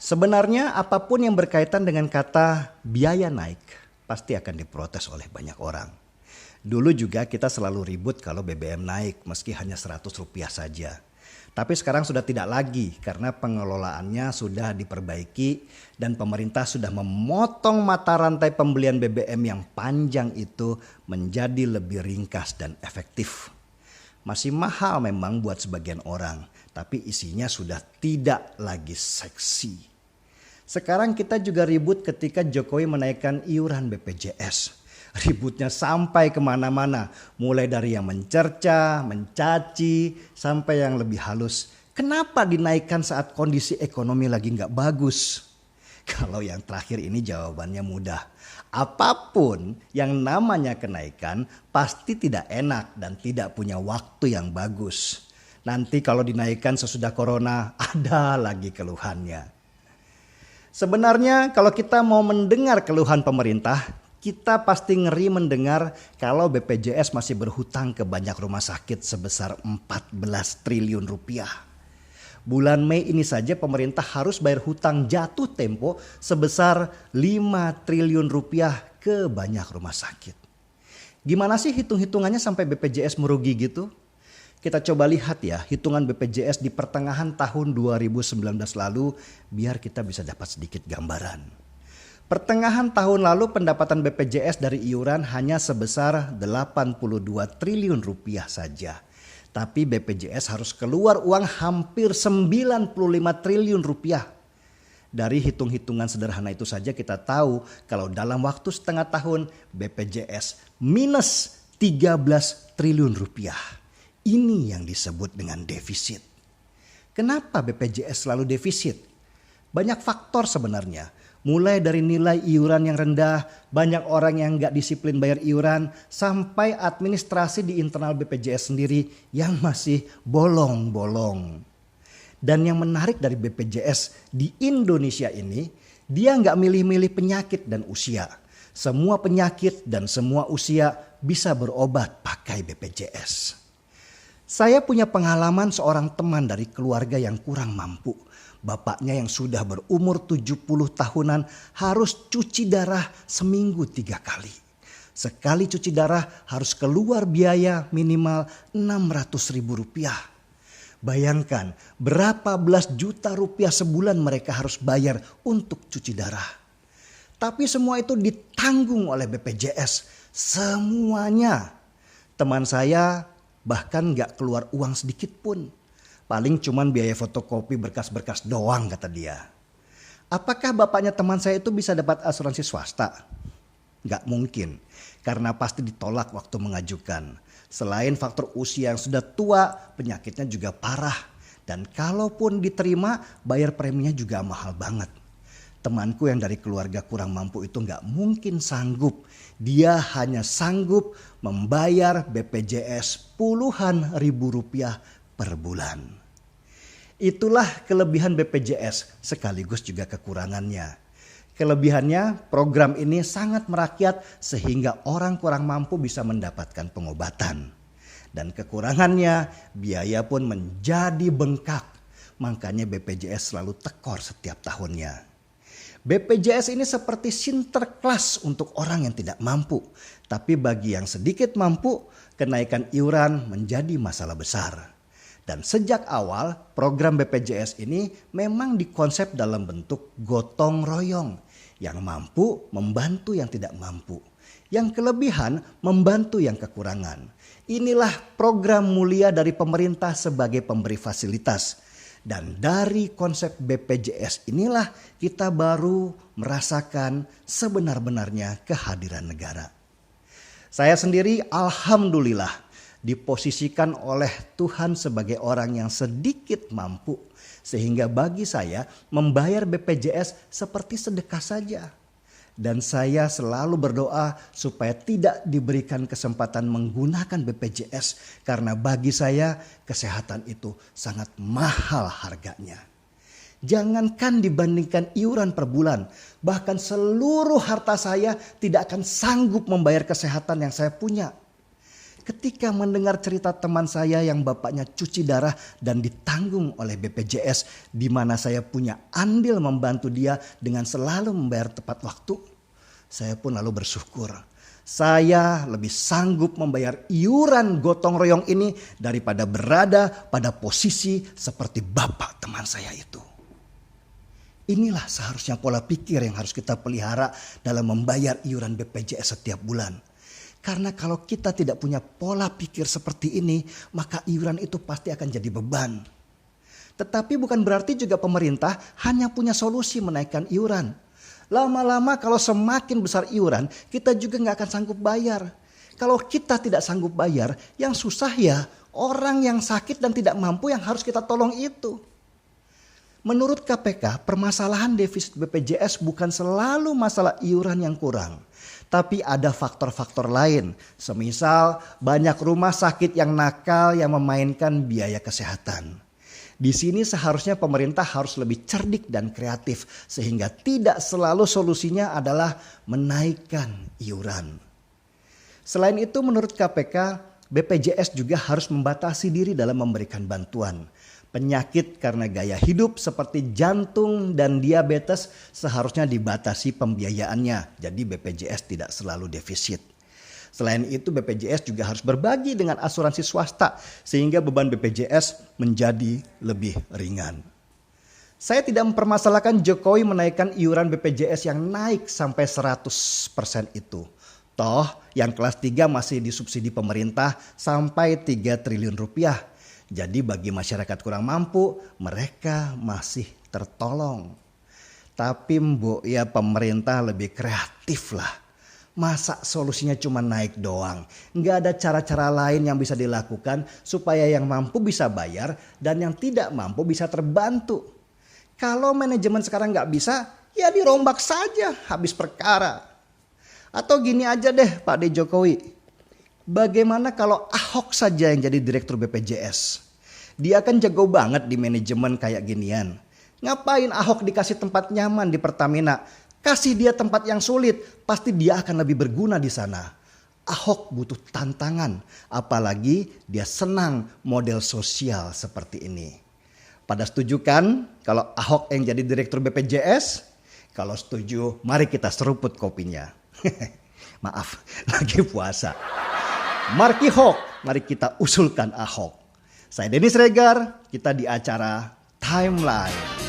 Sebenarnya apapun yang berkaitan dengan kata biaya naik pasti akan diprotes oleh banyak orang. Dulu juga kita selalu ribut kalau BBM naik meski hanya Rp100 saja. Tapi sekarang sudah tidak lagi karena pengelolaannya sudah diperbaiki dan pemerintah sudah memotong mata rantai pembelian BBM yang panjang itu menjadi lebih ringkas dan efektif. Masih mahal memang buat sebagian orang, tapi isinya sudah tidak lagi seksi. Sekarang kita juga ribut ketika Jokowi menaikkan iuran BPJS. Ributnya sampai kemana-mana, mulai dari yang mencerca, mencaci, sampai yang lebih halus. Kenapa dinaikkan saat kondisi ekonomi lagi nggak bagus? Kalau yang terakhir ini jawabannya mudah. Apapun yang namanya kenaikan pasti tidak enak dan tidak punya waktu yang bagus. Nanti kalau dinaikkan sesudah corona ada lagi keluhannya. Sebenarnya kalau kita mau mendengar keluhan pemerintah, kita pasti ngeri mendengar kalau BPJS masih berhutang ke banyak rumah sakit sebesar 14 triliun rupiah. Bulan Mei ini saja pemerintah harus bayar hutang jatuh tempo sebesar 5 triliun rupiah ke banyak rumah sakit. Gimana sih hitung-hitungannya sampai BPJS merugi gitu? Kita coba lihat ya hitungan BPJS di pertengahan tahun 2019 lalu biar kita bisa dapat sedikit gambaran. Pertengahan tahun lalu pendapatan BPJS dari iuran hanya sebesar 82 triliun rupiah saja. Tapi BPJS harus keluar uang hampir 95 triliun rupiah. Dari hitung-hitungan sederhana itu saja kita tahu kalau dalam waktu setengah tahun BPJS minus 13 triliun rupiah. Ini yang disebut dengan defisit. Kenapa BPJS selalu defisit? Banyak faktor sebenarnya. Mulai dari nilai iuran yang rendah, banyak orang yang nggak disiplin bayar iuran, sampai administrasi di internal BPJS sendiri yang masih bolong-bolong. Dan yang menarik dari BPJS di Indonesia ini, dia nggak milih-milih penyakit dan usia. Semua penyakit dan semua usia bisa berobat pakai BPJS. Saya punya pengalaman seorang teman dari keluarga yang kurang mampu. Bapaknya yang sudah berumur 70 tahunan harus cuci darah seminggu 3 kali. Sekali cuci darah harus keluar biaya minimal Rp600.000. Bayangkan berapa belas juta rupiah sebulan mereka harus bayar untuk cuci darah. Tapi semua itu ditanggung oleh BPJS. Semuanya. Teman saya bahkan gak keluar uang sedikit pun. Paling cuman biaya fotokopi berkas-berkas doang kata dia. Apakah bapaknya teman saya itu bisa dapat asuransi swasta? Gak mungkin. Karena pasti ditolak waktu mengajukan. Selain faktor usia yang sudah tua, penyakitnya juga parah. Dan kalaupun diterima, bayar preminya juga mahal banget. Temanku yang dari keluarga kurang mampu itu gak mungkin sanggup. Dia hanya sanggup membayar BPJS puluhan ribu rupiah per bulan. Itulah kelebihan BPJS sekaligus juga kekurangannya. Kelebihannya program ini sangat merakyat sehingga orang kurang mampu bisa mendapatkan pengobatan. Dan kekurangannya biaya pun menjadi bengkak. Makanya BPJS selalu tekor setiap tahunnya. BPJS ini seperti sinterklas untuk orang yang tidak mampu. Tapi bagi yang sedikit mampu, kenaikan iuran menjadi masalah besar. Dan sejak awal program BPJS ini memang dikonsep dalam bentuk gotong royong. Yang mampu membantu yang tidak mampu. Yang kelebihan membantu yang kekurangan. Inilah program mulia dari pemerintah sebagai pemberi fasilitas. Dan dari konsep BPJS inilah kita baru merasakan sebenar-benarnya kehadiran negara. Saya sendiri alhamdulillah diposisikan oleh Tuhan sebagai orang yang sedikit mampu. Sehingga bagi saya membayar BPJS seperti sedekah saja. Dan saya selalu berdoa supaya tidak diberikan kesempatan menggunakan BPJS. Karena bagi saya kesehatan itu sangat mahal harganya. Jangankan dibandingkan iuran per bulan. Bahkan seluruh harta saya tidak akan sanggup membayar kesehatan yang saya punya. Ketika mendengar cerita teman saya yang bapaknya cuci darah dan ditanggung oleh BPJS, di mana saya punya andil membantu dia dengan selalu membayar tepat waktu, saya pun lalu bersyukur. Saya lebih sanggup membayar iuran gotong royong ini daripada berada pada posisi seperti bapak teman saya itu. Inilah seharusnya pola pikir yang harus kita pelihara dalam membayar iuran BPJS setiap bulan. Karena kalau kita tidak punya pola pikir seperti ini, maka iuran itu pasti akan jadi beban. Tetapi bukan berarti juga pemerintah hanya punya solusi menaikkan iuran. Lama-lama kalau semakin besar iuran, kita juga nggak akan sanggup bayar. Kalau kita tidak sanggup bayar, yang susah ya orang yang sakit dan tidak mampu yang harus kita tolong itu. Menurut KPK, permasalahan defisit BPJS bukan selalu masalah iuran yang kurang. Tapi ada faktor-faktor lain, semisal banyak rumah sakit yang nakal yang memainkan biaya kesehatan. Di sini seharusnya pemerintah harus lebih cerdik dan kreatif sehingga tidak selalu solusinya adalah menaikkan iuran. Selain itu menurut KPK, BPJS juga harus membatasi diri dalam memberikan bantuan. Penyakit karena gaya hidup seperti jantung dan diabetes seharusnya dibatasi pembiayaannya. Jadi BPJS tidak selalu defisit. Selain itu BPJS juga harus berbagi dengan asuransi swasta sehingga beban BPJS menjadi lebih ringan. Saya tidak mempermasalahkan Jokowi menaikkan iuran BPJS yang naik sampai 100% itu. Toh yang kelas 3 masih disubsidi pemerintah sampai 3 triliun rupiah. Jadi bagi masyarakat kurang mampu, mereka masih tertolong. Tapi mbok ya pemerintah lebih kreatif lah. Masa solusinya cuma naik doang? Nggak ada cara-cara lain yang bisa dilakukan supaya yang mampu bisa bayar dan yang tidak mampu bisa terbantu. Kalau manajemen sekarang nggak bisa, ya dirombak saja habis perkara. Atau gini aja deh Pak D. Jokowi. Bagaimana kalau Ahok saja yang jadi direktur BPJS? Dia kan jago banget di manajemen kayak ginian. Ngapain Ahok dikasih tempat nyaman di Pertamina? Kasih dia tempat yang sulit, pasti dia akan lebih berguna di sana. Ahok butuh tantangan, apalagi dia senang model sosial seperti ini. Pada setuju kan kalau Ahok yang jadi direktur BPJS? Kalau setuju, mari kita seruput kopinya. Maaf, lagi puasa. Marki Hok, mari kita usulkan Ahok. Saya Dennis Regar, kita di acara Timeline.